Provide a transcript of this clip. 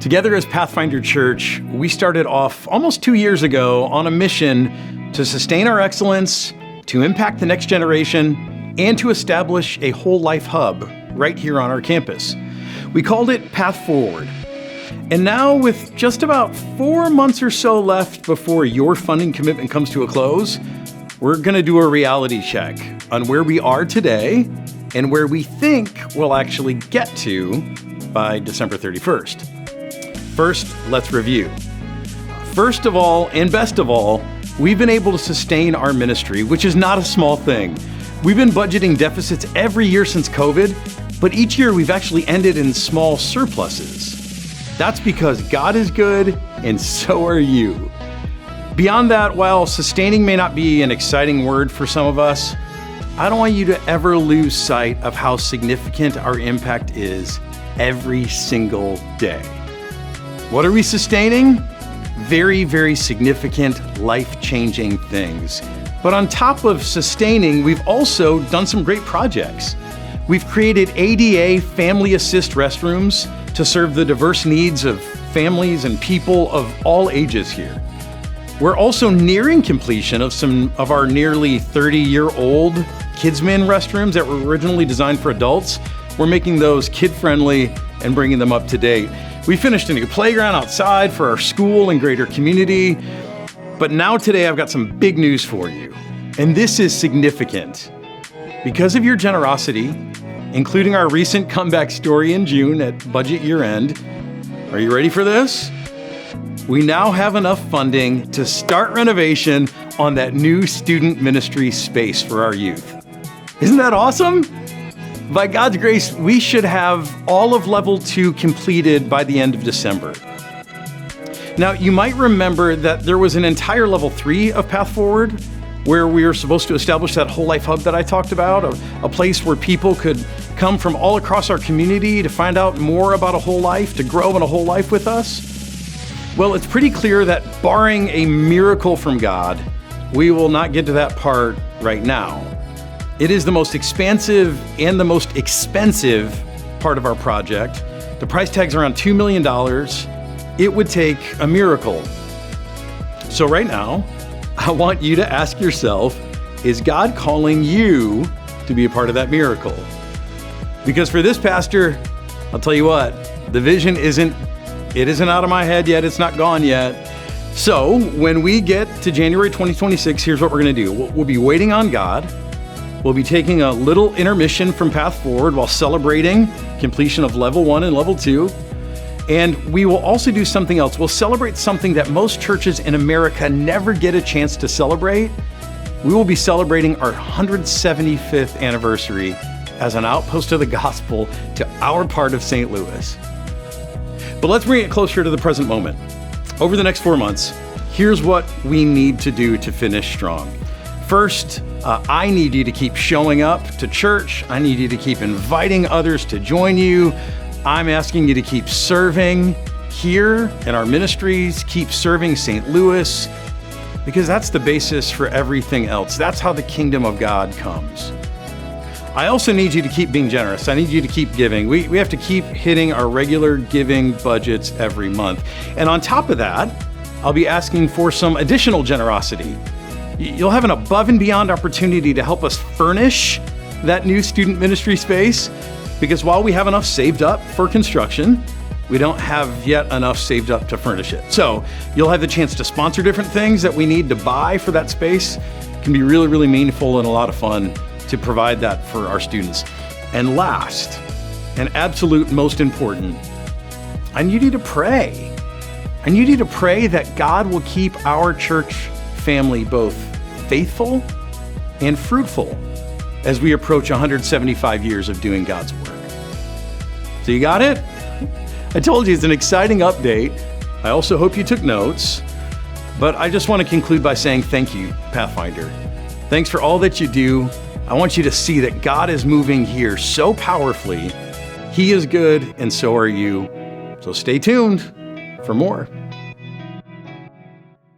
Together as Pathfinder Church, we started off almost 2 years ago on a mission to sustain our excellence, to impact the next generation, and to establish a whole life hub right here on our campus. We called it Path Forward. And now, with just about 4 months or so left before your funding commitment comes to a close, we're going to do a reality check on where we are today and where we think we'll actually get to by December 31st. First, let's review. First of all, and best of all, we've been able to sustain our ministry, which is not a small thing. We've been budgeting deficits every year since COVID, but each year we've actually ended in small surpluses. That's because God is good, and so are you. Beyond that, while sustaining may not be an exciting word for some of us, I don't want you to ever lose sight of how significant our impact is every single day. What are we sustaining? Very, very significant, life-changing things. But on top of sustaining, we've also done some great projects. We've created ADA family assist restrooms to serve the diverse needs of families and people of all ages here. We're also nearing completion of some of our nearly 30-year-old Kidsman restrooms that were originally designed for adults. We're making those kid-friendly and bringing them up to date. We finished a new playground outside for our school and greater community. But now today I've got some big news for you. And this is significant. Because of your generosity, including our recent comeback story in June at budget year end, are you ready for this? We now have enough funding to start renovation on that new student ministry space for our youth. Isn't that awesome? By God's grace, we should have all of level 2 completed by the end of December. Now, you might remember that there was an entire level 3 of Path Forward where we were supposed to establish that whole life hub that I talked about, a place where people could come from all across our community to find out more about a whole life, to grow in a whole life with us. Well, it's pretty clear that barring a miracle from God, we will not get to that part right now. It is the most expansive and the most expensive part of our project. The price tag's around $2 million. It would take a miracle. So right now, I want you to ask yourself, is God calling you to be a part of that miracle? Because for this pastor, I'll tell you what, the vision isn't out of my head yet. It's not gone yet. So when we get to January 2026, here's what we're going to do. We'll be waiting on God. We'll be taking a little intermission from Path Forward while celebrating completion of level 1 and level 2. And we will also do something else. We'll celebrate something that most churches in America never get a chance to celebrate. We will be celebrating our 175th anniversary as an outpost of the gospel to our part of St. Louis. But let's bring it closer to the present moment. Over the next 4 months, here's what we need to do to finish strong. First, I need you to keep showing up to church. I need you to keep inviting others to join you. I'm asking you to keep serving here in our ministries, keep serving St. Louis, because that's the basis for everything else. That's how the kingdom of God comes. I also need you to keep being generous. I need you to keep giving. We have to keep hitting our regular giving budgets every month. And on top of that, I'll be asking for some additional generosity. You'll have an above and beyond opportunity to help us furnish that new student ministry space, because while we have enough saved up for construction, we don't have yet enough saved up to furnish it. So you'll have the chance to sponsor different things that we need to buy for that space. It can be really, really meaningful and a lot of fun to provide that for our students. And last, and absolute most important, I need you to pray. I need you to pray that God will keep our church family both faithful and fruitful as we approach 175 years of doing God's work. So you got it? I told you it's an exciting update. I also hope you took notes, but I just want to conclude by saying thank you, Pathfinder. Thanks for all that you do. I want you to see that God is moving here so powerfully. He is good, and so are you. So stay tuned for more.